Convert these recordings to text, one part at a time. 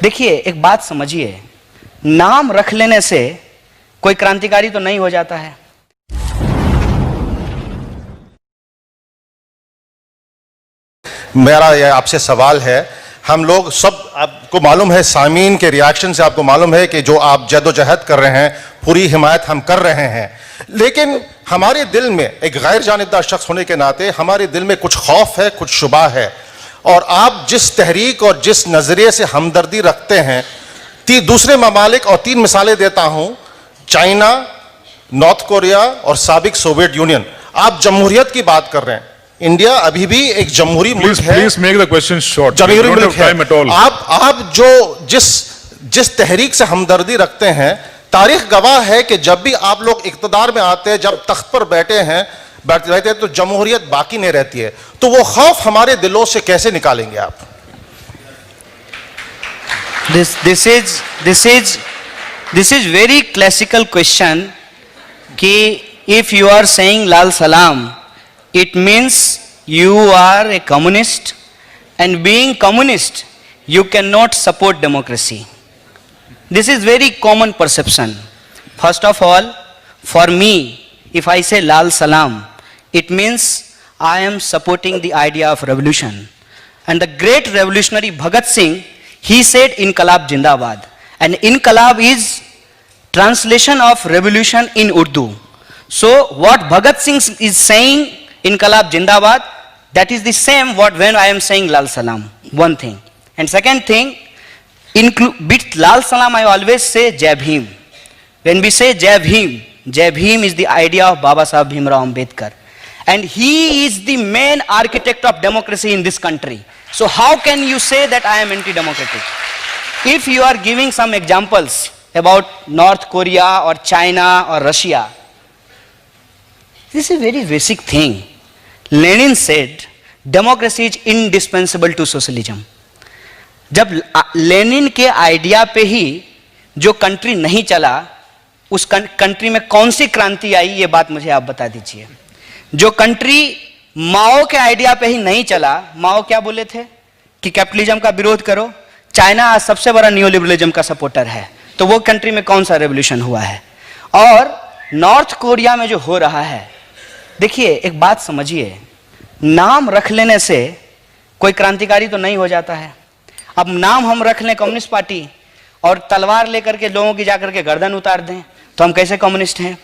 देखिए, एक बात समझिए, नाम रख लेने से कोई क्रांतिकारी तो नहीं हो जाता है। मेरा ये आपसे सवाल है, हम लोग सब, आपको मालूम है, सामीन के रिएक्शन से आपको मालूम है कि जो आप जद्दोजहद कर रहे हैं, पूरी हिमायत हम कर रहे हैं, लेकिन हमारे दिल में एक गैर जानिबदार शख्स होने के नाते हमारे दिल में कुछ खौफ है, कुछ शुबा है। और आप जिस तहरीक और जिस नज़रिए से हमदर्दी रखते हैं दूसरे ममालिक, और 3 मिसालें देता हूं, चाइना, नॉर्थ कोरिया और साबिक सोवियत यूनियन। आप जमहूरियत की बात कर रहे हैं, इंडिया अभी भी एक जमहूरी मुल्क है। Please make the question short. जमहूरी We don't मुल्क have time at all. है। आप जो जिस तहरीक से हमदर्दी रखते हैं, तारीख गवाह है कि जब भी आप लोग इख्तिदार में आते हैं, जब तख्त पर बैठे रहते हैं, तो जमहूरियत बाकी नहीं रहती है। तो वो खौफ हमारे दिलों से कैसे निकालेंगे आप? This is very classical question कि if you are saying Lal Salam, it means you are a communist, and being communist, you cannot support democracy. This is very common perception. First of all, for me, if I say Lal Salam, it means I am supporting the idea of revolution. And the great revolutionary Bhagat Singh, he said Inqalab Jindabad. And Inqalab is translation of revolution in Urdu. So what Bhagat Singh is saying, Inqalab Jindabad, that is the same what when I am saying Lal Salam. One thing. And second thing, with Lal Salam I always say Jai Bhim. When we say Jai Bhim is the idea of Baba Saheb Bhimrao Ambedkar. And he is the main architect of democracy in this country. So how can you say that I am anti-democratic? If you are giving some examples about North Korea or China or Russia, this is a very basic thing. Lenin said, democracy is indispensable to socialism. जब Lenin के idea पे ही जो country नहीं चला, उस country में कौन सी क्रांति आई, ये बात मुझे आप बता दीजिए। जो कंट्री माओ के आइडिया पे ही नहीं चला, माओ क्या बोले थे कि कैपिटलिज्म का विरोध करो, चाइना आज सबसे बड़ा न्यूलिबरलिज्म का सपोर्टर है, तो वो कंट्री में कौन सा रेवोल्यूशन हुआ है? और नॉर्थ कोरिया में जो हो रहा है, देखिए, एक बात समझिए, नाम रख लेने से कोई क्रांतिकारी तो नहीं हो जाता है। अब नाम हम रख लें कम्युनिस्ट पार्टी और तलवार लेकर के लोगों की जाकर के गर्दन उतार दें, तो हम कैसे कम्युनिस्ट हैं?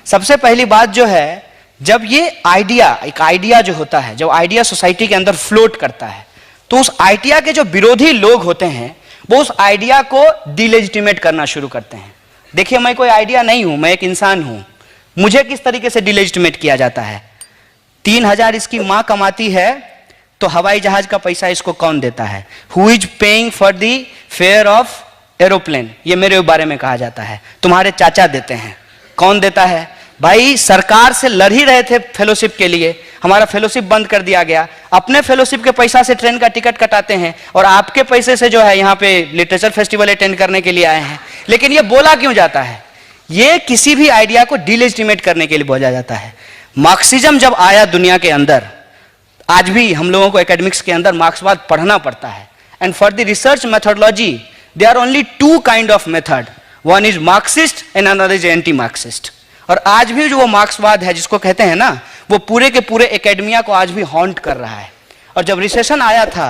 सबसे पहली बात जो है, जब ये आइडिया, एक आइडिया जो होता है, जब आइडिया सोसाइटी के अंदर फ्लोट करता है, तो उस आइडिया के जो विरोधी लोग होते हैं, वो उस आइडिया को डिलेजिटिमेट करना शुरू करते हैं। देखिए, मैं कोई आइडिया नहीं हूं, मैं एक इंसान हूं, मुझे किस तरीके से डिलेजिटिमेट किया जाता है? 3000 इसकी मां कमाती है, तो हवाई जहाज का पैसा इसको कौन देता है? Who is paying for the fair of aeroplane? ये मेरे बारे में कहा जाता है। तुम्हारे चाचा देते हैं। कौन देता है? भाई, सरकार से लड़ ही रहे थे फेलोशिप के लिए, हमारा फेलोशिप बंद कर दिया गया। अपने फेलोशिप के पैसा से ट्रेन का टिकट कटाते हैं, और आपके पैसे से जो है यहाँ पे लिटरेचर फेस्टिवल अटेंड करने के लिए आए हैं। लेकिन ये बोला क्यों जाता है? ये किसी भी आइडिया को डिलेजिटिमेट करने के लिए बोला जाता है। मार्क्सिज्म जब आया दुनिया के अंदर, आज भी हम लोगों को एकेडमिक्स के अंदर मार्क्सवाद पढ़ना पड़ता है। And for the research methodology there are only 2 kind of method, one is Marxist and another is anti Marxist. और आज भी जो वो मार्क्सवाद है जिसको कहते हैं ना, वो पूरे के पूरे एकेडमिया को आज भी हॉन्ट कर रहा है। और जब रिसेशन आया था,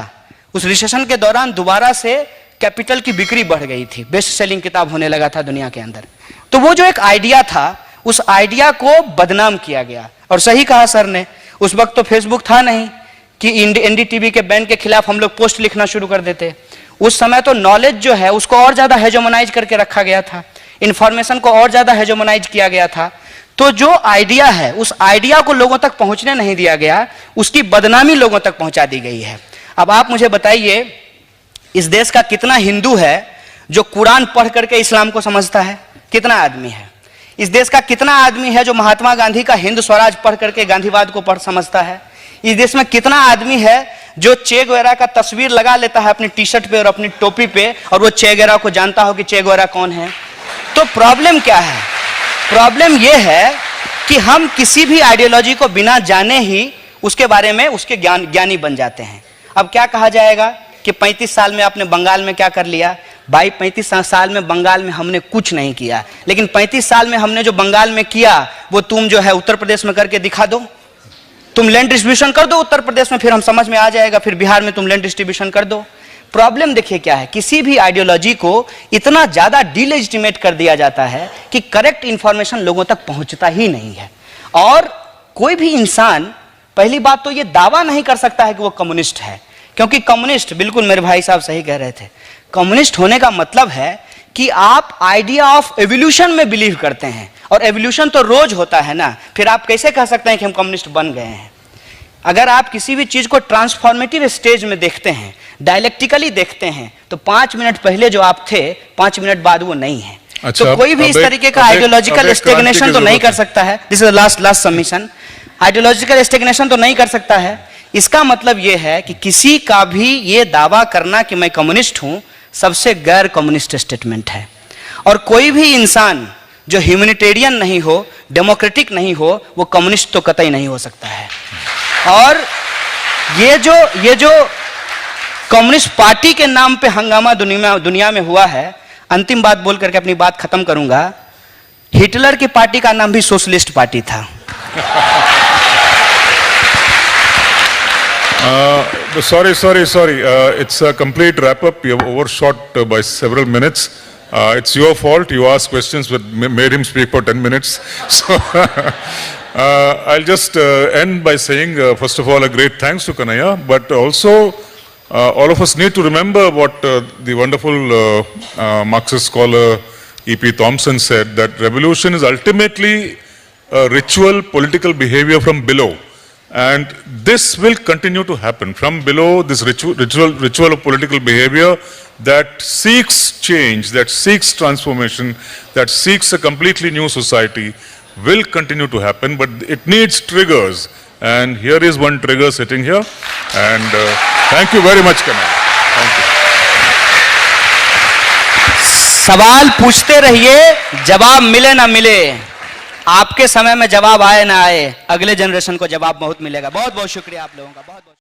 उस रिसेशन के दौरान दोबारा से कैपिटल की बिक्री बढ़ गई थी, बेस्ट सेलिंग किताब होने लगा था दुनिया के अंदर। तो वो जो एक आइडिया था, उस आइडिया को बदनाम किया गया। और सही कहा सर ने, उस वक्त तो फेसबुक था नहीं कि एनडीटीवी के बैन के खिलाफ हम लोग पोस्ट लिखना शुरू कर देते। उस समय तो नॉलेज जो है उसको और ज्यादा हेजोमोनाइज करके रखा गया था, इंफॉर्मेशन को और ज्यादा हेजोमोनाइज किया गया था। तो जो आइडिया है, उस आइडिया को लोगों तक पहुंचने नहीं दिया गया, उसकी बदनामी लोगों तक पहुंचा दी गई है। अब आप मुझे बताइए, इस देश का कितना हिंदू है जो कुरान पढ़ करके इस्लाम को समझता है? कितना आदमी है? इस देश का कितना आदमी है जो महात्मा गांधी का हिंद स्वराज पढ़ करके गांधीवाद को पढ़ समझता है? इस देश में कितना आदमी है जो चे गुवेरा का तस्वीर लगा लेता है अपनी टी शर्ट पे और अपनी टोपी पे, और वो चे गुवेरा को जानता हो कि चे गुवेरा कौन है? तो प्रॉब्लम क्या है? प्रॉब्लम यह है कि हम किसी भी आइडियोलॉजी को बिना जाने ही उसके बारे में उसके ज्ञानी बन जाते हैं। अब क्या कहा जाएगा कि 35 साल में आपने बंगाल में क्या कर लिया। भाई 35 साल में बंगाल में हमने कुछ नहीं किया, लेकिन 35 साल में हमने जो बंगाल में किया वो तुम जो है उत्तर प्रदेश में करके दिखा दो। तुम लैंड डिस्ट्रीब्यूशन कर दो उत्तर प्रदेश में, फिर हम समझ में आ जाएगा। फिर बिहार में तुम लैंड डिस्ट्रीब्यूशन कर दो। प्रॉब्लम देखिए क्या है, किसी भी आइडियोलॉजी को इतना ज्यादा डिलेजिटिमेट कर दिया जाता है कि करेक्ट इंफॉर्मेशन लोगों तक पहुंचता ही नहीं है। और कोई भी इंसान, पहली बात तो ये दावा नहीं कर सकता है कि वो कम्युनिस्ट है, क्योंकि कम्युनिस्ट, बिल्कुल मेरे भाई साहब सही कह रहे थे, कम्युनिस्ट होने का मतलब है कि आप आइडिया ऑफ एवोल्यूशन में बिलीव करते हैं, और एवोल्यूशन तो रोज होता है ना। फिर आप कैसे कह सकते हैं कि हम कम्युनिस्ट बन गए हैं? अगर आप किसी भी चीज को ट्रांसफॉर्मेटिव स्टेज में देखते हैं, डायलेक्टिकली देखते हैं, तो 5 मिनट पहले जो आप थे 5 मिनट बाद वो नहीं है। अच्छा, तो कोई भी इस तरीके का आइडियोलॉजिकल स्टेग्नेशन तो नहीं कर सकता है। This is last submission. Ideological stagnation तो नहीं कर सकता है। इसका मतलब यह है कि किसी का भी ये दावा करना कि मैं कम्युनिस्ट हूं सबसे गैर कम्युनिस्ट स्टेटमेंट है। और कोई भी इंसान जो ह्यूमैनिटेरियन नहीं हो, डेमोक्रेटिक नहीं हो, वो कम्युनिस्ट तो कतई नहीं हो सकता है। और ये जो कम्युनिस्ट पार्टी के नाम पे हंगामा दुनिया में हुआ है, अंतिम बात बोल करके अपनी बात खत्म करूंगा। हिटलर की पार्टी का नाम भी सोशलिस्ट पार्टी था। Sorry. It's a complete wrap-up. You have overshot by several minutes. It's your fault. You asked questions that made him speak for 10 minutes. So I'll just end by saying, first of all, a great thanks to Kanaya, but also all of us need to remember what the wonderful Marxist scholar E.P. Thompson said, that revolution is ultimately a ritual political behavior from below. And this will continue to happen from below, this ritual of political behavior that seeks change, that seeks transformation, that seeks a completely new society will continue to happen, but it needs triggers. And here is one trigger sitting here. And thank you very much, Kanai. Thank you. सवाल पूछते रहिए, जवाब मिले ना मिले, आपके समय में जवाब आए ना आए, अगले जनरेशन को जवाब बहुत मिलेगा। बहुत बहुत शुक्रिया आप लोगों का, बहुत बहुत।